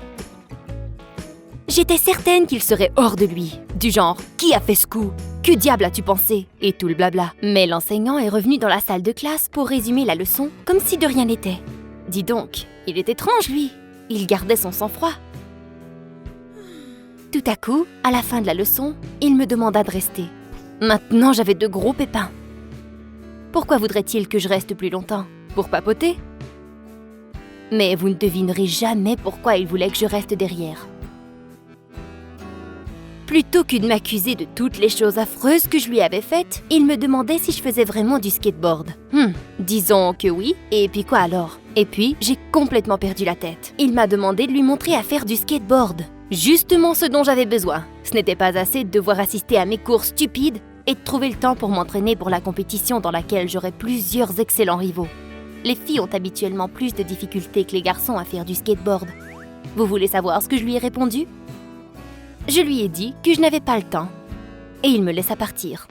J'étais certaine qu'il serait hors de lui, du genre « Qui a fait ce coup? Que diable as-tu pensé ?» et tout le blabla. Mais l'enseignant est revenu dans la salle de classe pour résumer la leçon comme si de rien n'était. Dis donc, il est étrange lui, il gardait son sang-froid. Tout à coup, à la fin de la leçon, il me demanda de rester. Maintenant, j'avais de gros pépins. Pourquoi voudrait-il que je reste plus longtemps? Pour papoter? Mais vous ne devinerez jamais pourquoi il voulait que je reste derrière. Plutôt que de m'accuser de toutes les choses affreuses que je lui avais faites, il me demandait si je faisais vraiment du skateboard. Disons que oui, et puis quoi alors? Et puis, j'ai complètement perdu la tête. Il m'a demandé de lui montrer à faire du skateboard. Justement ce dont j'avais besoin. Ce n'était pas assez de devoir assister à mes cours stupides et de trouver le temps pour m'entraîner pour la compétition dans laquelle j'aurais plusieurs excellents rivaux. Les filles ont habituellement plus de difficultés que les garçons à faire du skateboard. Vous voulez savoir ce que je lui ai répondu? Je lui ai dit que je n'avais pas le temps. Et il me laissa partir.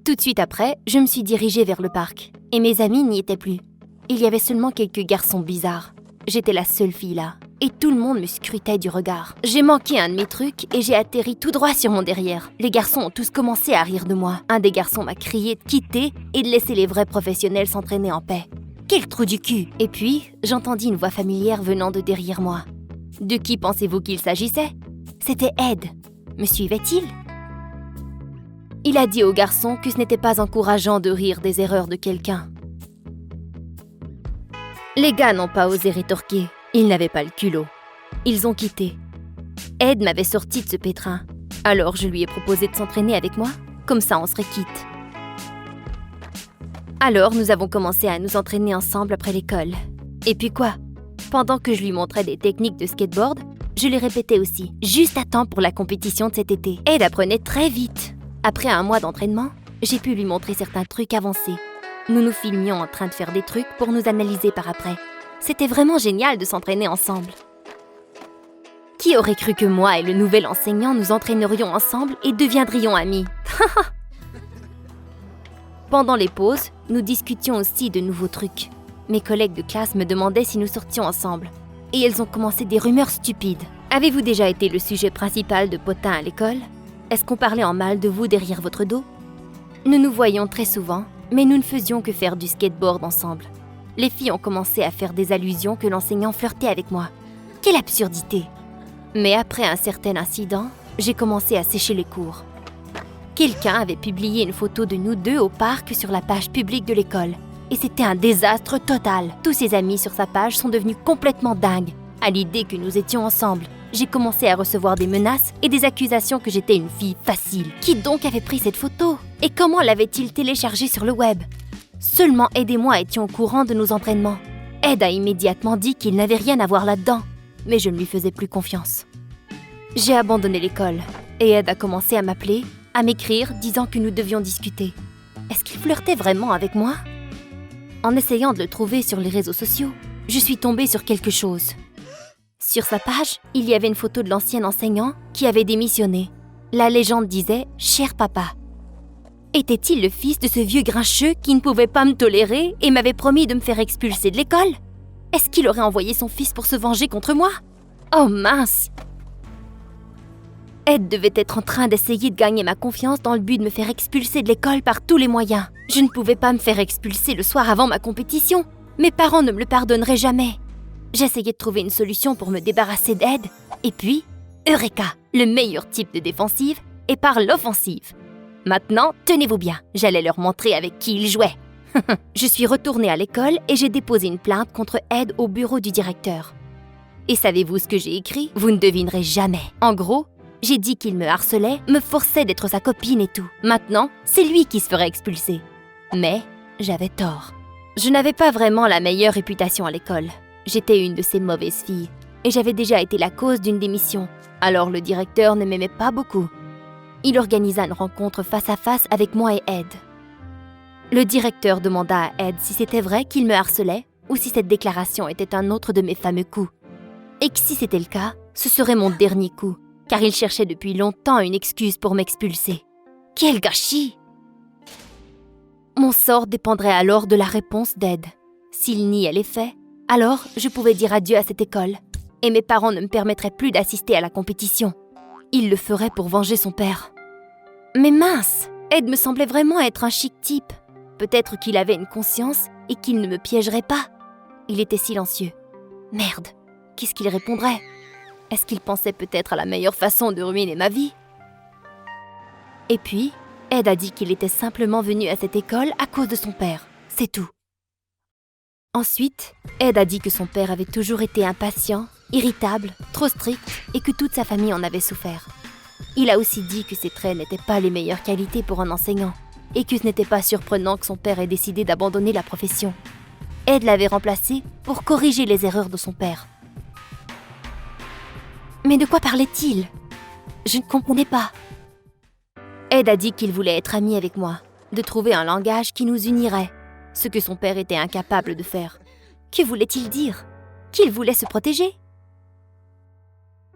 Tout de suite après, je me suis dirigée vers le parc. Et mes amis n'y étaient plus. Il y avait seulement quelques garçons bizarres. J'étais la seule fille là. Et tout le monde me scrutait du regard. J'ai manqué un de mes trucs et j'ai atterri tout droit sur mon derrière. Les garçons ont tous commencé à rire de moi. Un des garçons m'a crié de quitter et de laisser les vrais professionnels s'entraîner en paix. Quel trou du cul! Et puis, j'entendis une voix familière venant de derrière moi. De qui pensez-vous qu'il s'agissait? C'était Ed. Me suivait-il? Il a dit aux garçons que ce n'était pas encourageant de rire des erreurs de quelqu'un. Les gars n'ont pas osé rétorquer. Ils n'avaient pas le culot. Ils ont quitté. Ed m'avait sorti de ce pétrin. Alors je lui ai proposé de s'entraîner avec moi. Comme ça, on serait quitte. Alors nous avons commencé à nous entraîner ensemble après l'école. Et puis quoi? Pendant que je lui montrais des techniques de skateboard, je les répétais aussi, juste à temps pour la compétition de cet été. Ed apprenait très vite. Après un mois d'entraînement, j'ai pu lui montrer certains trucs avancés. Nous nous filmions en train de faire des trucs pour nous analyser par après. C'était vraiment génial de s'entraîner ensemble. Qui aurait cru que moi et le nouvel enseignant nous entraînerions ensemble et deviendrions amis? Pendant les pauses, nous discutions aussi de nouveaux trucs. Mes collègues de classe me demandaient si nous sortions ensemble. et elles ont commencé des rumeurs stupides. Avez-vous déjà été le sujet principal de potins à l'école? Est-ce qu'on parlait en mal de vous derrière votre dos? Nous nous voyions très souvent, mais nous ne faisions que faire du skateboard ensemble. Les filles ont commencé à faire des allusions que l'enseignant flirtait avec moi. Quelle absurdité! Mais après un certain incident, j'ai commencé à sécher les cours. Quelqu'un avait publié une photo de nous deux au parc sur la page publique de l'école. Et c'était un désastre total. Tous ses amis sur sa page sont devenus complètement dingues à l'idée que nous étions ensemble. J'ai commencé à recevoir des menaces et des accusations que j'étais une fille facile. Qui donc avait pris cette photo? Et comment l'avait-il téléchargée sur le web? Seulement Ed et moi étions au courant de nos entraînements. Ed a immédiatement dit qu'il n'avait rien à voir là-dedans, mais je ne lui faisais plus confiance. J'ai abandonné l'école et Ed a commencé à m'appeler, à m'écrire disant que nous devions discuter. Est-ce qu'il flirtait vraiment avec moi? En essayant de le trouver sur les réseaux sociaux, je suis tombée sur quelque chose. Sur sa page, il y avait une photo de l'ancien enseignant qui avait démissionné. La légende disait « Cher papa ». Était-il le fils de ce vieux grincheux qui ne pouvait pas me tolérer et m'avait promis de me faire expulser de l'école? Est-ce qu'il aurait envoyé son fils pour se venger contre moi? Oh mince! Ed devait être en train d'essayer de gagner ma confiance dans le but de me faire expulser de l'école par tous les moyens. Je ne pouvais pas me faire expulser le soir avant ma compétition. Mes parents ne me le pardonneraient jamais. J'essayais de trouver une solution pour me débarrasser d'Ed. Et puis, Eureka! Le meilleur type de défensive est par l'offensive. Maintenant, tenez-vous bien, j'allais leur montrer avec qui ils jouaient. Je suis retournée à l'école et j'ai déposé une plainte contre Ed au bureau du directeur. Et savez-vous ce que j'ai écrit? Vous ne devinerez jamais. En gros, j'ai dit qu'il me harcelait, me forçait d'être sa copine et tout. Maintenant, c'est lui qui se ferait expulser. Mais j'avais tort. Je n'avais pas vraiment la meilleure réputation à l'école. J'étais une de ces mauvaises filles. Et j'avais déjà été la cause d'une démission. Alors le directeur ne m'aimait pas beaucoup. Il organisa une rencontre face à face avec moi et Ed. Le directeur demanda à Ed si c'était vrai qu'il me harcelait ou si cette déclaration était un autre de mes fameux coups. Et que si c'était le cas, ce serait mon dernier coup, car il cherchait depuis longtemps une excuse pour m'expulser. Quel gâchis! Mon sort dépendrait alors de la réponse d'Ed. S'il niait les faits, alors je pouvais dire adieu à cette école, et mes parents ne me permettraient plus d'assister à la compétition. Il le ferait pour venger son père. Mais mince, Ed me semblait vraiment être un chic type. Peut-être qu'il avait une conscience et qu'il ne me piégerait pas. Il était silencieux. Merde, qu'est-ce qu'il répondrait? Est-ce qu'il pensait peut-être à la meilleure façon de ruiner ma vie? Et puis, Ed a dit qu'il était simplement venu à cette école à cause de son père. C'est tout. Ensuite, Ed a dit que son père avait toujours été impatient, irritable, trop strict et que toute sa famille en avait souffert. Il a aussi dit que ses traits n'étaient pas les meilleures qualités pour un enseignant et que ce n'était pas surprenant que son père ait décidé d'abandonner la profession. Ed l'avait remplacé pour corriger les erreurs de son père. Mais de quoi parlait-il? Je ne comprenais pas. Ed a dit qu'il voulait être ami avec moi, de trouver un langage qui nous unirait, ce que son père était incapable de faire. Que voulait-il dire? Qu'il voulait se protéger?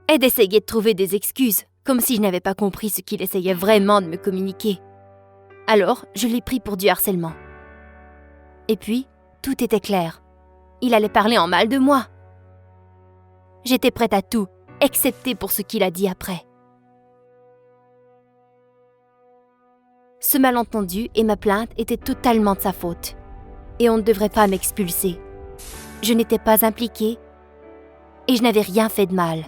Ed essayait de trouver des excuses, comme si je n'avais pas compris ce qu'il essayait vraiment de me communiquer. Alors, je l'ai pris pour du harcèlement. Et puis, tout était clair. Il allait parler en mal de moi. J'étais prête à tout, excepté pour ce qu'il a dit après. Ce malentendu et ma plainte étaient totalement de sa faute. Et on ne devrait pas m'expulser. Je n'étais pas impliquée et je n'avais rien fait de mal.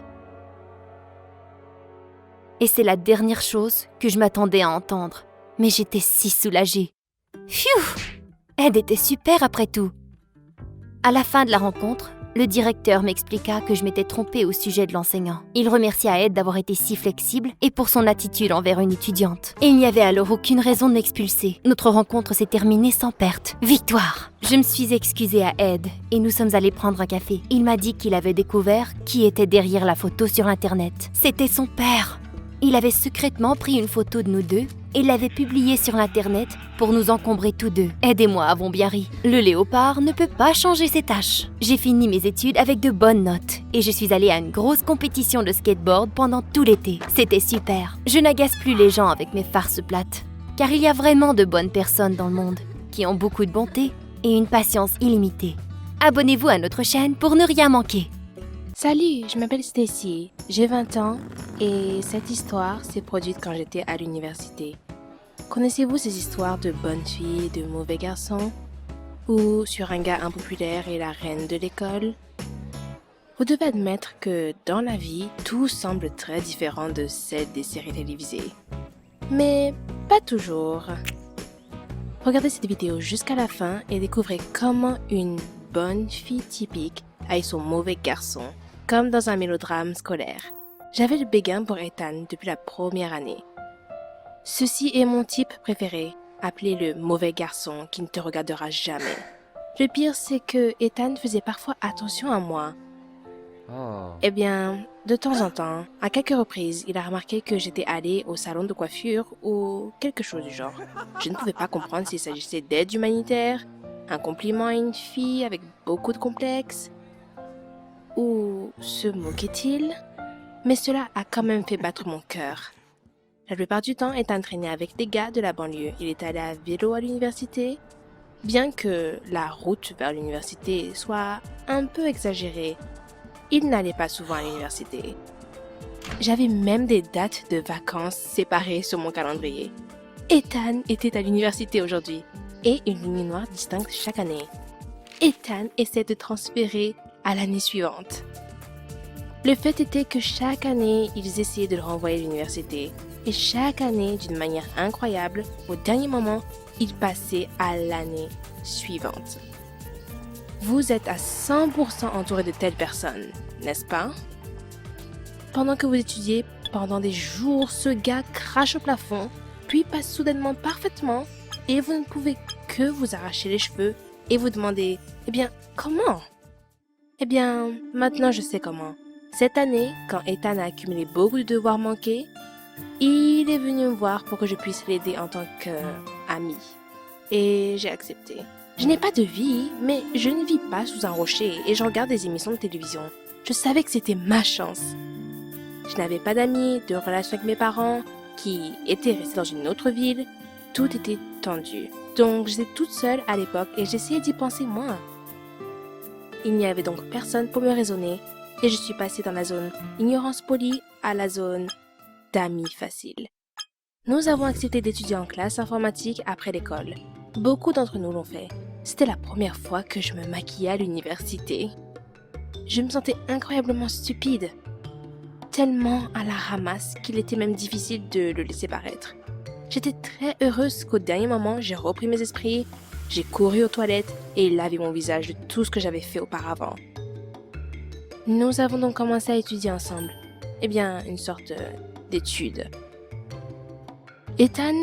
Et c'est la dernière chose que je m'attendais à entendre. Mais j'étais si soulagée. Pfiou! Ed était super après tout. À la fin de la rencontre, le directeur m'expliqua que je m'étais trompée au sujet de l'enseignant. Il remercia Ed d'avoir été si flexible et pour son attitude envers une étudiante. Et il n'y avait alors aucune raison de m'expulser. Notre rencontre s'est terminée sans perte. Victoire! Je me suis excusée à Ed et nous sommes allés prendre un café. Il m'a dit qu'il avait découvert qui était derrière la photo sur Internet. C'était son père. Il avait secrètement pris une photo de nous deux et l'avait publiée sur Internet pour nous encombrer tous deux. Ed et moi avons bien ri. Le léopard ne peut pas changer ses tâches. J'ai fini mes études avec de bonnes notes et je suis allée à une grosse compétition de skateboard pendant tout l'été. C'était super. Je n'agace plus les gens avec mes farces plates. Car il y a vraiment de bonnes personnes dans le monde qui ont beaucoup de bonté et une patience illimitée. Abonnez-vous à notre chaîne pour ne rien manquer. Salut, je m'appelle Stacy, j'ai 20 ans et cette histoire s'est produite quand j'étais à l'université. Connaissez-vous ces histoires de bonnes filles et de mauvais garçons? Ou sur un gars impopulaire et la reine de l'école? Vous devez admettre que dans la vie, tout semble très différent de celle des séries télévisées. Mais pas toujours. Regardez cette vidéo jusqu'à la fin et découvrez comment une bonne fille typique aille son mauvais garçon, comme dans un mélodrame scolaire. J'avais le béguin pour Ethan depuis la première année. Ceci est mon type préféré, appelé le mauvais garçon qui ne te regardera jamais. Le pire, c'est que Ethan faisait parfois attention à moi. Eh bien, de temps en temps, à quelques reprises, il a remarqué que j'étais allée au salon de coiffure ou quelque chose du genre. Je ne pouvais pas comprendre s'il s'agissait d'aide humanitaire, un compliment à une fille avec beaucoup de complexes, ou se moquait-il? Mais cela a quand même fait battre mon cœur. La plupart du temps, Ethan traînait avec des gars de la banlieue. Il est allé à vélo à l'université. Bien que la route vers l'université soit un peu exagérée, il n'allait pas souvent à l'université. J'avais même des dates de vacances séparées sur mon calendrier. Ethan était à l'université aujourd'hui et une ligne noire distincte chaque année. Ethan essaie de transférer à l'année suivante. Le fait était que chaque année, ils essayaient de le renvoyer à l'université. Et chaque année, d'une manière incroyable, au dernier moment, il passait à l'année suivante. Vous êtes à 100% entouré de telles personnes, n'est-ce pas? Pendant que vous étudiez, pendant des jours, ce gars crache au plafond, puis passe soudainement parfaitement, et vous ne pouvez que vous arracher les cheveux et vous demander « Eh bien, comment ?» Eh bien, maintenant je sais comment. Cette année, quand Ethan a accumulé beaucoup de devoirs manqués, il est venu me voir pour que je puisse l'aider en tant qu'ami. Et j'ai accepté. Je n'ai pas de vie, mais je ne vis pas sous un rocher et je regarde des émissions de télévision. Je savais que c'était ma chance. Je n'avais pas d'amis, de relations avec mes parents, qui étaient restés dans une autre ville. Tout était tendu. Donc j'étais toute seule à l'époque et j'essayais d'y penser moins. Il n'y avait donc personne pour me raisonner et je suis passée dans la zone ignorance polie à la zone d'amis faciles. Nous avons accepté d'étudier en classe informatique après l'école. Beaucoup d'entre nous l'ont fait. C'était la première fois que je me maquillais à l'université. Je me sentais incroyablement stupide, tellement à la ramasse qu'il était même difficile de le laisser paraître. J'étais très heureuse qu'au dernier moment, j'ai repris mes esprits, j'ai couru aux toilettes et lavé mon visage de tout ce que j'avais fait auparavant. Nous avons donc commencé à étudier ensemble. Eh bien, une sorte d'étude. Ethan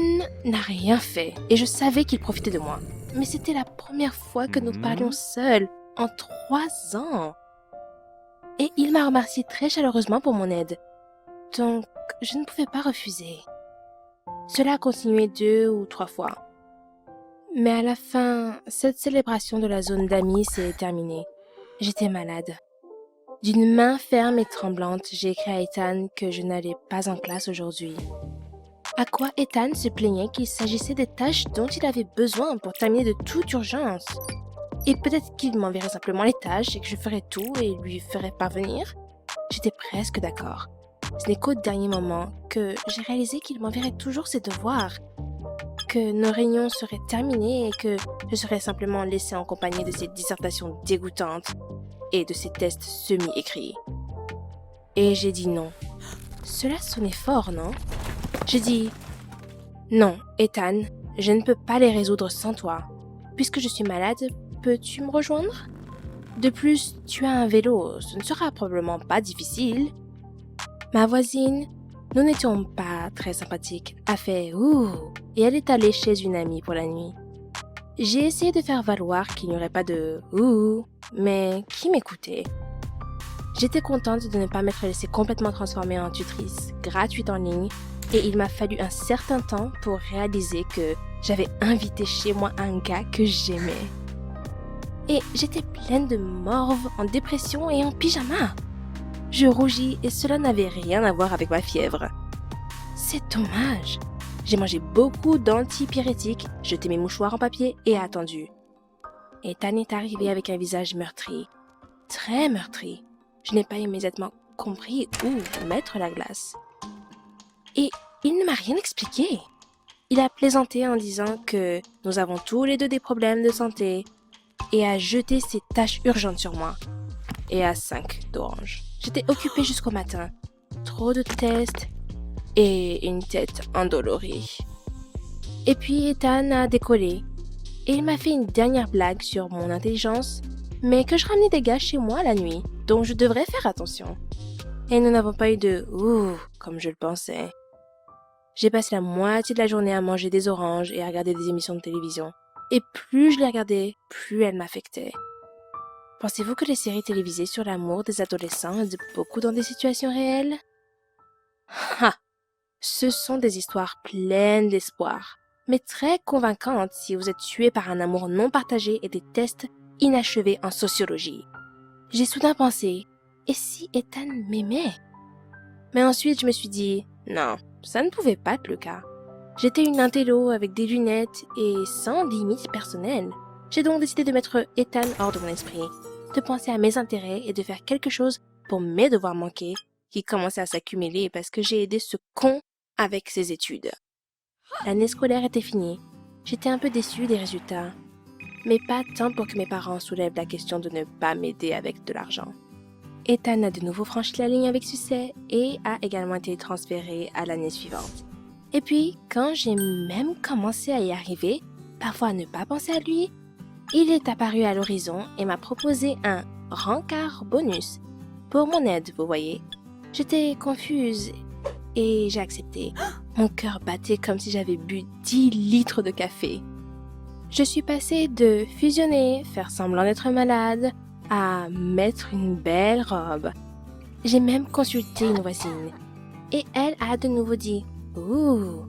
n'a rien fait et je savais qu'il profitait de moi. Mais c'était la première fois que nous parlions seuls en 3 ans. Et il m'a remercié très chaleureusement pour mon aide. Donc, je ne pouvais pas refuser. Cela a continué 2 ou 3 fois. Mais à la fin, cette célébration de la zone d'amis s'est terminée. J'étais malade. D'une main ferme et tremblante, j'ai écrit à Ethan que je n'allais pas en classe aujourd'hui. À quoi Ethan se plaignait qu'il s'agissait des tâches dont il avait besoin pour terminer de toute urgence. Et peut-être qu'il m'enverrait simplement les tâches et que je ferais tout et lui ferais parvenir. J'étais presque d'accord. Ce n'est qu'au dernier moment que j'ai réalisé qu'il m'enverrait toujours ses devoirs, que nos réunions seraient terminées et que je serais simplement laissée en compagnie de ces dissertations dégoûtantes et de ces tests semi-écrits. Et j'ai dit non. Cela sonnait fort, non? J'ai dit « Non, Ethan, je ne peux pas les résoudre sans toi. Puisque je suis malade, peux-tu me rejoindre? De plus, tu as un vélo, ce ne sera probablement pas difficile. » Ma voisine, nous n'étions pas très sympathiques, a fait « Ouh » et elle est allée chez une amie pour la nuit. J'ai essayé de faire valoir qu'il n'y aurait pas de « Ouh », mais qui m'écoutait? J'étais contente de ne pas m'être laissée complètement transformée en tutrice gratuite en ligne et il m'a fallu un certain temps pour réaliser que j'avais invité chez moi un gars que j'aimais. Et j'étais pleine de morve, en dépression et en pyjama. Je rougis et cela n'avait rien à voir avec ma fièvre. C'est dommage. J'ai mangé beaucoup d'antipyrétiques, jeté mes mouchoirs en papier et attendu. Ethan est arrivé avec un visage meurtri. Très meurtri. Je n'ai pas immédiatement compris où mettre la glace. Et il ne m'a rien expliqué. Il a plaisanté en disant que nous avons tous les deux des problèmes de santé et a jeté ses tâches urgentes sur moi. Et à 5 d'orange. J'étais occupée jusqu'au matin. Trop de tests et une tête endolorie. Et puis Ethan a décollé et il m'a fait une dernière blague sur mon intelligence, mais que je ramenais des gars chez moi la nuit, donc je devrais faire attention. Et nous n'avons pas eu de « ouh » comme je le pensais. J'ai passé la moitié de la journée à manger des oranges et à regarder des émissions de télévision. Et plus je les regardais, plus elles m'affectaient. Pensez-vous que les séries télévisées sur l'amour des adolescents aident beaucoup dans des situations réelles? Ha! Ce sont des histoires pleines d'espoir, mais très convaincantes si vous êtes tué par un amour non partagé et des tests inachevés en sociologie. J'ai soudain pensé, et si Ethan m'aimait? Mais ensuite je me suis dit, non, ça ne pouvait pas être le cas. J'étais une intello avec des lunettes et sans limites personnelles. J'ai donc décidé de mettre Ethan hors de mon esprit, de penser à mes intérêts et de faire quelque chose pour mes devoirs manqués qui commençaient à s'accumuler parce que j'ai aidé ce con avec ses études. L'année scolaire était finie. J'étais un peu déçue des résultats, mais pas tant pour que mes parents soulèvent la question de ne pas m'aider avec de l'argent. Ethan a de nouveau franchi la ligne avec succès et a également été transféré à l'année suivante. Et puis, quand j'ai même commencé à y arriver, parfois à ne pas penser à lui, il est apparu à l'horizon et m'a proposé un rencard bonus pour mon aide, vous voyez. J'étais confuse et j'ai accepté. Mon cœur battait comme si j'avais bu 10 litres de café. Je suis passée de fusionner, faire semblant d'être malade, à mettre une belle robe. J'ai même consulté une voisine et elle a de nouveau dit « Ouh »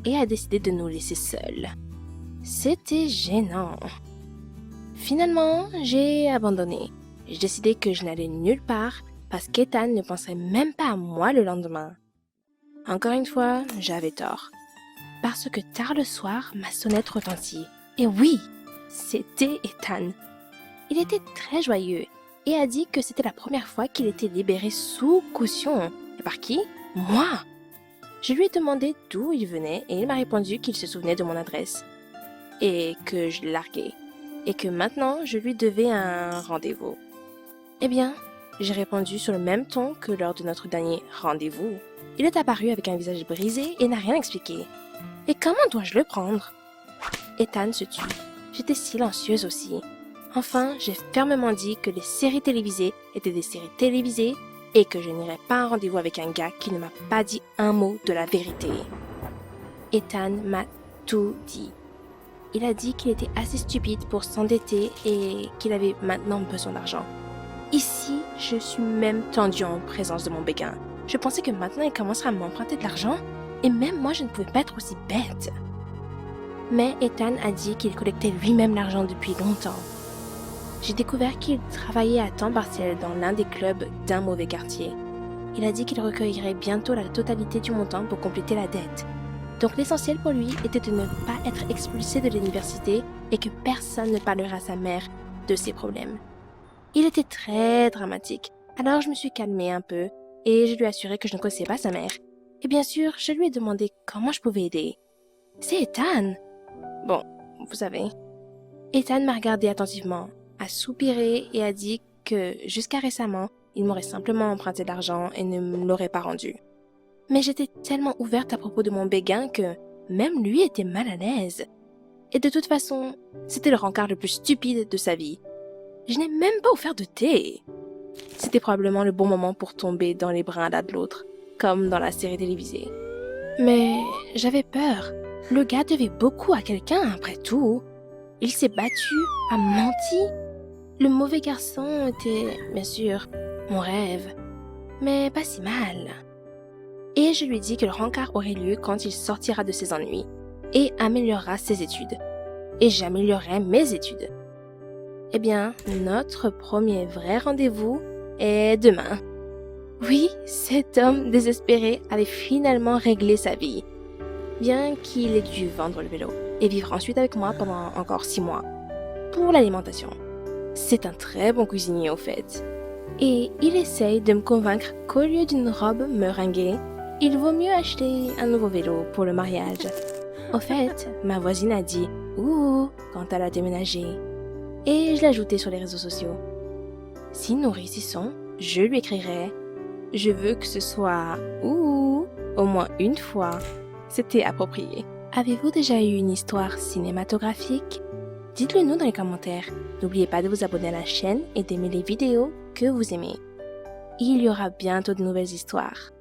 et a décidé de nous laisser seuls. C'était gênant. Finalement, j'ai abandonné. J'ai décidé que je n'allais nulle part parce qu'Ethan ne penserait même pas à moi le lendemain. Encore une fois, j'avais tort. Parce que tard le soir, ma sonnette retentit. Et oui, c'était Ethan. Il était très joyeux et a dit que c'était la première fois qu'il était libéré sous caution. Et par qui? Moi! Je lui ai demandé d'où il venait et il m'a répondu qu'il se souvenait de mon adresse et que je l'ai largué et que maintenant je lui devais un rendez-vous. Eh bien, j'ai répondu sur le même ton que lors de notre dernier rendez-vous. Il est apparu avec un visage brisé et n'a rien expliqué. Et comment dois-je le prendre? Ethan se tut. J'étais silencieuse aussi. Enfin, j'ai fermement dit que les séries télévisées étaient des séries télévisées et que je n'irais pas à un rendez-vous avec un gars qui ne m'a pas dit un mot de la vérité. Ethan m'a tout dit. Il a dit qu'il était assez stupide pour s'endetter et qu'il avait maintenant besoin d'argent. Ici, je suis même tendue en présence de mon béguin. Je pensais que maintenant il commencerait à m'emprunter de l'argent et même moi je ne pouvais pas être aussi bête. Mais Ethan a dit qu'il collectait lui-même l'argent depuis longtemps. J'ai découvert qu'il travaillait à temps partiel dans l'un des clubs d'un mauvais quartier. Il a dit qu'il recueillerait bientôt la totalité du montant pour compléter la dette. Donc l'essentiel pour lui était de ne pas être expulsé de l'université et que personne ne parlerait à sa mère de ses problèmes. Il était très dramatique, alors je me suis calmée un peu et je lui ai assuré que je ne connaissais pas sa mère. Et bien sûr, je lui ai demandé comment je pouvais aider. C'est Ethan! Bon, vous savez. Ethan m'a regardé attentivement, a soupiré et a dit que jusqu'à récemment, il m'aurait simplement emprunté de l'argent et ne me l'aurait pas rendu. Mais j'étais tellement ouverte à propos de mon béguin que même lui était mal à l'aise. Et de toute façon, c'était le rencard le plus stupide de sa vie. Je n'ai même pas offert de thé. C'était probablement le bon moment pour tomber dans les bras l'un de l'autre, comme dans la série télévisée. Mais j'avais peur. Le gars devait beaucoup à quelqu'un, après tout. Il s'est battu, a menti. Le mauvais garçon était, bien sûr, mon rêve, mais pas si mal. Et je lui dis que le rencard aurait lieu quand il sortira de ses ennuis et améliorera ses études. Et j'améliorerai mes études. Eh bien, notre premier vrai rendez-vous est demain. Oui, cet homme désespéré avait finalement réglé sa vie, bien qu'il ait dû vendre le vélo et vivre ensuite avec moi pendant encore 6 mois, pour l'alimentation. C'est un très bon cuisinier au fait. Et il essaye de me convaincre qu'au lieu d'une robe meringuée, il vaut mieux acheter un nouveau vélo pour le mariage. Au fait, ma voisine a dit « Ouh » quand elle a déménagé. Et je l'ai ajouté sur les réseaux sociaux. Si nous réussissons, je lui écrirai « Je veux que ce soit ouh au moins une fois. » C'était approprié. Avez-vous déjà eu une histoire cinématographique? Dites-le nous dans les commentaires. N'oubliez pas de vous abonner à la chaîne et d'aimer les vidéos que vous aimez. Il y aura bientôt de nouvelles histoires.